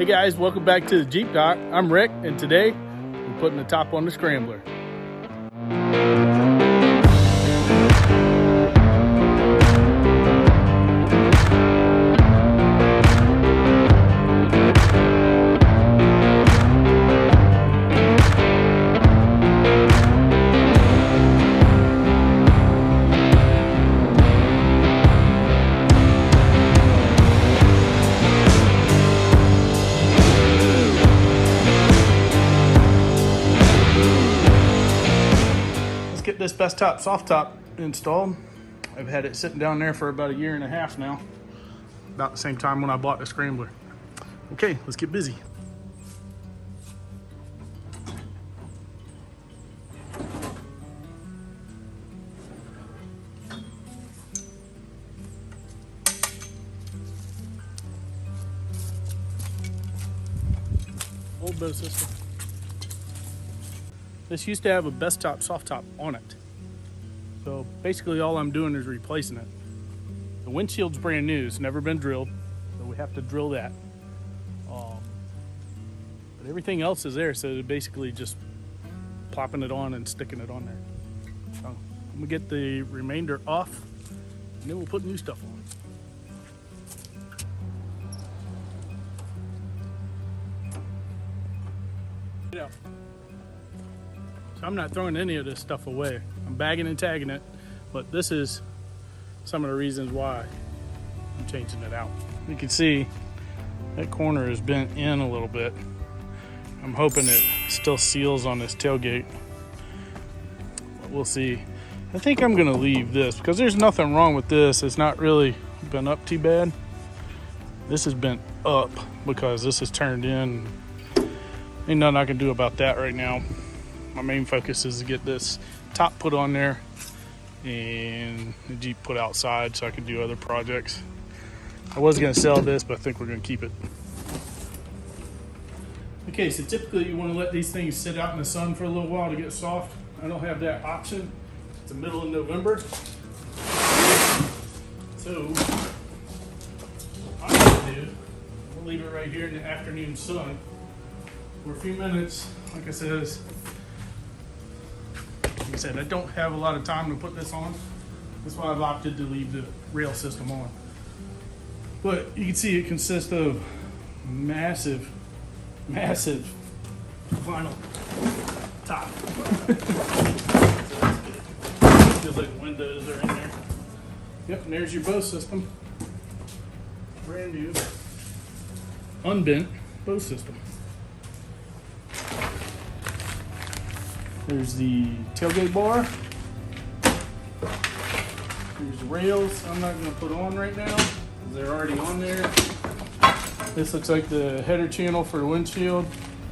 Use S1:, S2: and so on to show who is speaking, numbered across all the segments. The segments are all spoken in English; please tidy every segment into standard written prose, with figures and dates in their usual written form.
S1: Hey guys, welcome back to the Jeep Dock. I'm Rick, and today we're putting the top on the Scrambler. Get this BESTOP soft top installed. I've had it sitting down there for about 1.5 years now, about the same time when I bought the Scrambler. Okay, let's get busy. Old bow system. This used to have a BESTOP soft top on it. So basically all I'm doing is replacing it. The windshield's brand new, it's never been drilled, so we have to drill that. But everything else is there, so basically just plopping it on and sticking it on there. So I'm gonna get the remainder off, and then we'll put new stuff on. Yeah. So I'm not throwing any of this stuff away. I'm bagging and tagging it, but this is some of the reasons why I'm changing it out. You can see that corner is bent in a little bit. I'm hoping it still seals on this tailgate, but we'll see. I think I'm gonna leave this because there's nothing wrong with this. It's not really bent up too bad. This is bent up because this is turned in. Ain't nothing I can do about that right now. My main focus is to get this top put on there and the Jeep put outside so I can do other projects. I was going to sell this, but I think we're going to keep it. Okay, so typically you want to let these things sit out in the sun for a little while to get soft. I don't have that option. It's the middle of November. So what I'm going to do, we'll leave it right here in the afternoon sun for a few minutes. Like I said, I don't have a lot of time to put this on. That's why I've opted to leave the rail system on. But you can see it consists of massive vinyl top. Feels like the windows are in there. Yep, and there's your bow system. Brand new, unbent bow system. There's the tailgate bar. There's the rails I'm not going to put on right now because they're already on there. This looks like the header channel for the windshield.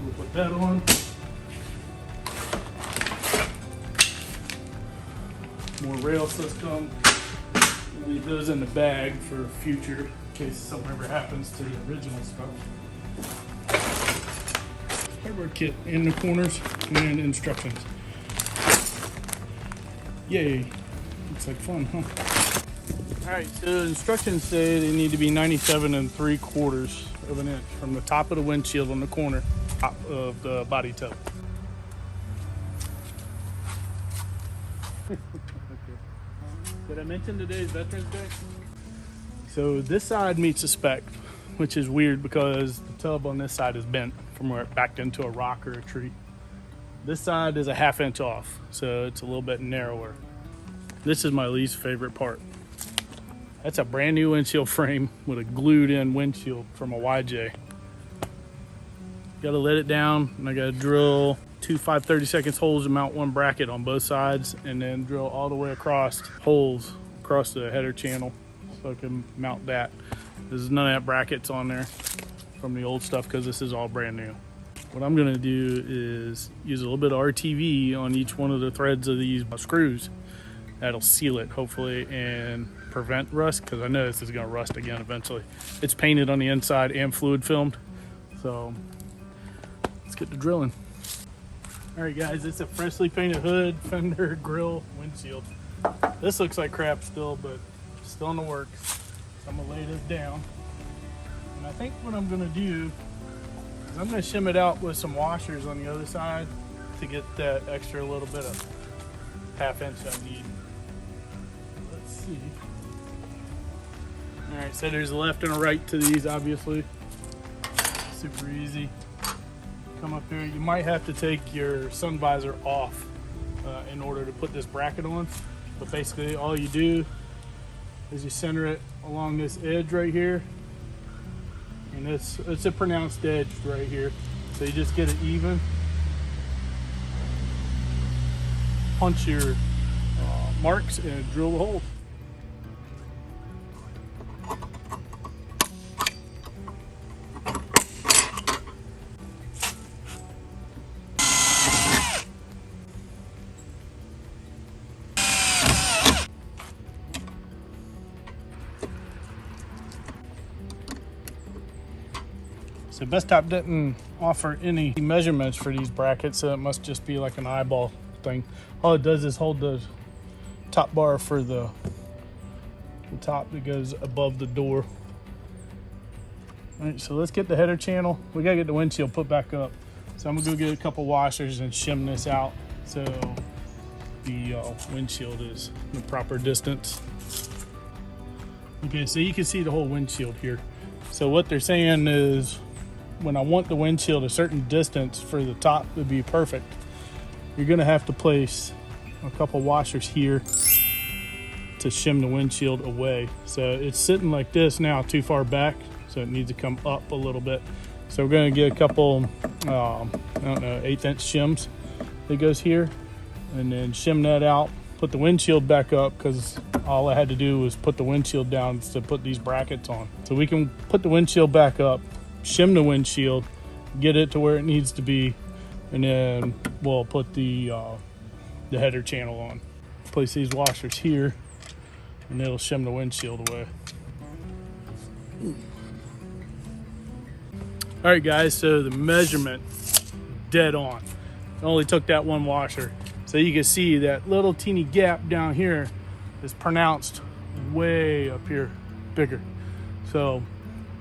S1: We'll put that on. More rail system. We'll leave those in the bag for future in case something ever happens to the original stuff. Hardware kit in the corners and instructions. Yay, looks like fun, huh? All right, so the instructions say they need to be 97 3/4 of an inch from the top of the windshield on the corner, top of the body toe. Did I mention today's Veterans Day? So this side meets the spec, which is weird because the tub on this side is bent from where it backed into a rock or a tree. This side is a 1/2 inch off, so it's a little bit narrower. This is my least favorite part. That's a brand new windshield frame with a glued in windshield from a YJ. Gotta let it down, and I gotta drill 2 5/32 holes to mount one bracket on both sides, and then drill all the way across holes across the header channel so I can mount that. There's none of that brackets on there from the old stuff because this is all brand new. What I'm gonna do is use a little bit of RTV on each one of the threads of these screws. That'll seal it hopefully and prevent rust because I know this is gonna rust again eventually. It's painted on the inside and fluid filmed. So let's get to drilling. All right guys, it's a freshly painted hood, fender, grill, windshield. This looks like crap still, but still in the works. So I'm gonna lay this down. And I think what I'm gonna do I'm going to shim it out with some washers on the other side to get that extra little bit of 1/2 inch I need. Let's see. Alright, so there's a left and a right to these, obviously. Super easy. Come up here. You might have to take your sun visor off in order to put this bracket on. But basically all you do is you center it along this edge right here. And it's a pronounced edge right here. So you just get it even. Punch your marks and drill the hole. So BESTOP didn't offer any measurements for these brackets, so it must just be like an eyeball thing. All it does is hold the top bar for the top that goes above the door. All right, so let's get the header channel. We gotta get the windshield put back up. So I'm gonna go get a couple washers and shim this out so the windshield is in the proper distance. Okay, so you can see the whole windshield here. So what they're saying is, when I want the windshield a certain distance for the top to be perfect, you're gonna have to place a couple washers here to shim the windshield away. So it's sitting like this now, too far back, so it needs to come up a little bit. So we're gonna get a couple, I don't know, 1/8 inch shims that goes here, and then shim that out, put the windshield back up, because all I had to do was put the windshield down to put these brackets on. So we can put the windshield back up, shim the windshield, get it to where it needs to be, and then we'll put the header channel on. Place these washers here, and it'll shim the windshield away. All right, guys, so the measurement, dead on. It only took that one washer. So you can see that little teeny gap down here is pronounced way up here, bigger. So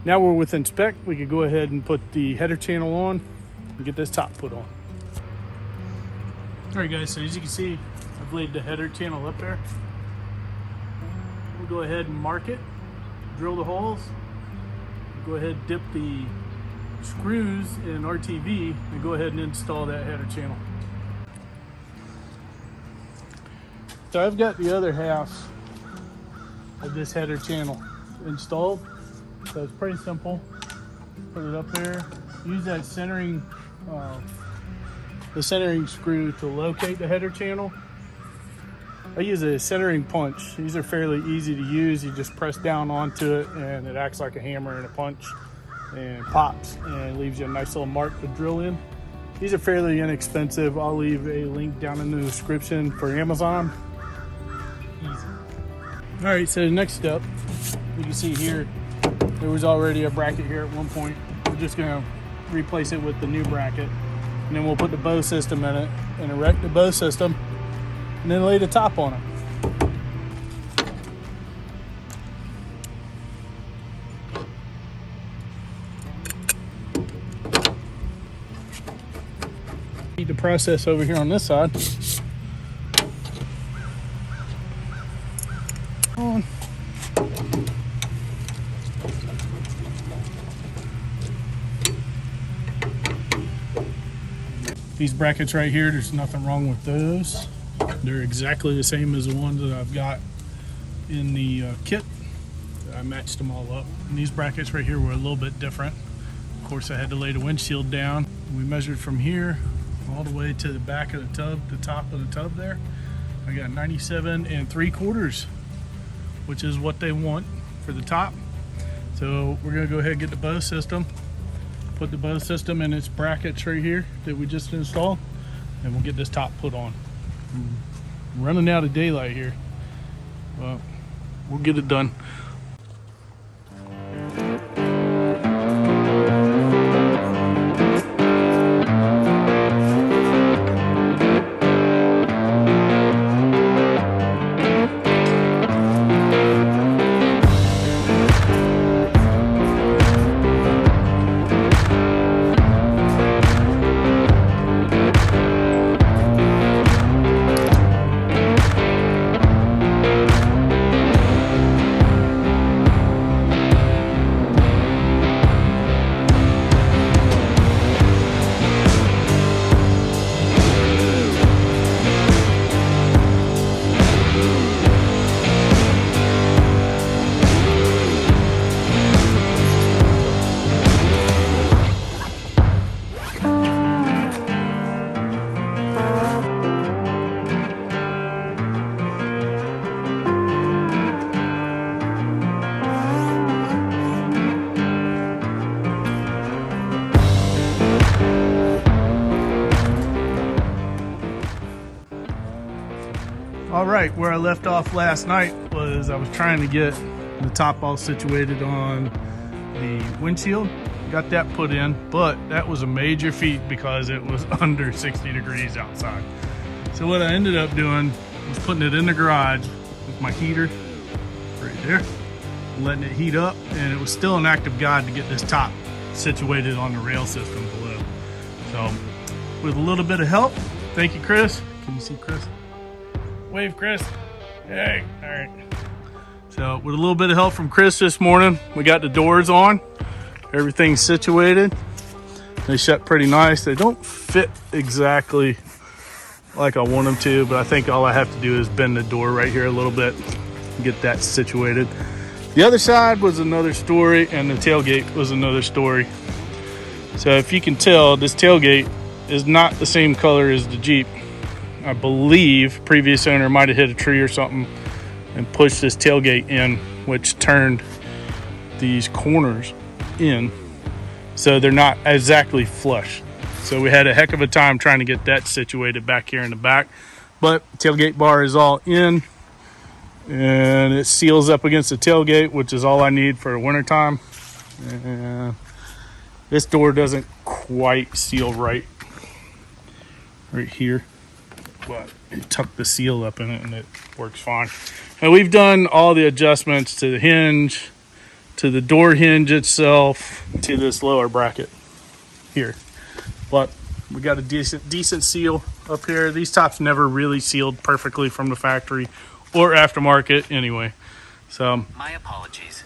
S1: now we're within spec. We could go ahead and put the header channel on and get this top put on. All right, guys, so as you can see, I've laid the header channel up there. We'll go ahead and mark it, drill the holes, go ahead and dip the screws in RTV and go ahead and install that header channel. So I've got the other half of this header channel installed. So it's pretty simple. Put it up there. Use that centering, the centering screw to locate the header channel. I use a centering punch. These are fairly easy to use. You just press down onto it and it acts like a hammer and a punch and pops and leaves you a nice little mark to drill in. These are fairly inexpensive. I'll leave a link down in the description for Amazon. Easy. All right, so the next step, you can see here, there was already a bracket here at one point. We're just gonna replace it with the new bracket. And then we'll put the bow system in it and erect the bow system and then lay the top on it. The process over here on this side. On. These brackets right here, there's nothing wrong with those. They're exactly the same as the ones that I've got in the kit. I matched them all up. And these brackets right here were a little bit different. Of course, I had to lay the windshield down. We measured from here all the way to the back of the tub, the top of the tub there. I got 97 3/4, which is what they want for the top. So we're gonna go ahead and get the bow system, put the bow system in its brackets right here that we just installed, and we'll get this top put on. I'm running out of daylight here. Well, we'll get it done. All right, where I left off last night was I was trying to get the top all situated on the windshield. Got that put in, but that was a major feat because it was under 60 degrees outside. So what I ended up doing was putting it in the garage with my heater right there, letting it heat up, and it was still an act of God to get this top situated on the rail system below. So with a little bit of help, thank you, Chris. Can you see Chris? Wave, Chris. Hey, all right. So with a little bit of help from Chris this morning, we got the doors on. Everything's situated. They shut pretty nice. They don't fit exactly like I want them to, but I think all I have to do is bend the door right here a little bit and get that situated. The other side was another story, and the tailgate was another story. So if you can tell, this tailgate is not the same color as the Jeep. I believe previous owner might have hit a tree or something and pushed this tailgate in, which turned these corners in, so they're not exactly flush. So we had a heck of a time trying to get that situated back here in the back, but tailgate bar is all in, and it seals up against the tailgate, which is all I need for the winter time. And this door doesn't quite seal right here, but it tucked the seal up in it and it works fine. And we've done all the adjustments to the hinge, to the door hinge itself, to this lower bracket here. But we got a decent seal up here. These tops never really sealed perfectly from the factory or aftermarket anyway. So
S2: my apologies.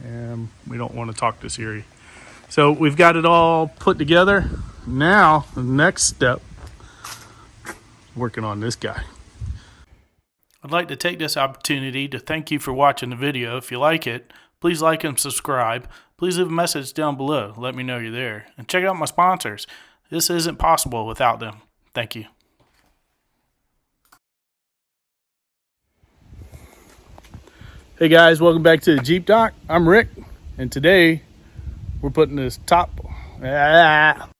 S1: And we don't want to talk to Siri. So we've got it all put together. Now the next step, working on this guy. I'd like to take this opportunity to thank you for watching the video. If you like it, please like and subscribe. Please leave a message down below. Let me know you're there. And check out my sponsors. This isn't possible without them. Thank you. Hey guys, welcome back to the Jeep Dock. I'm Rick, and today we're putting this top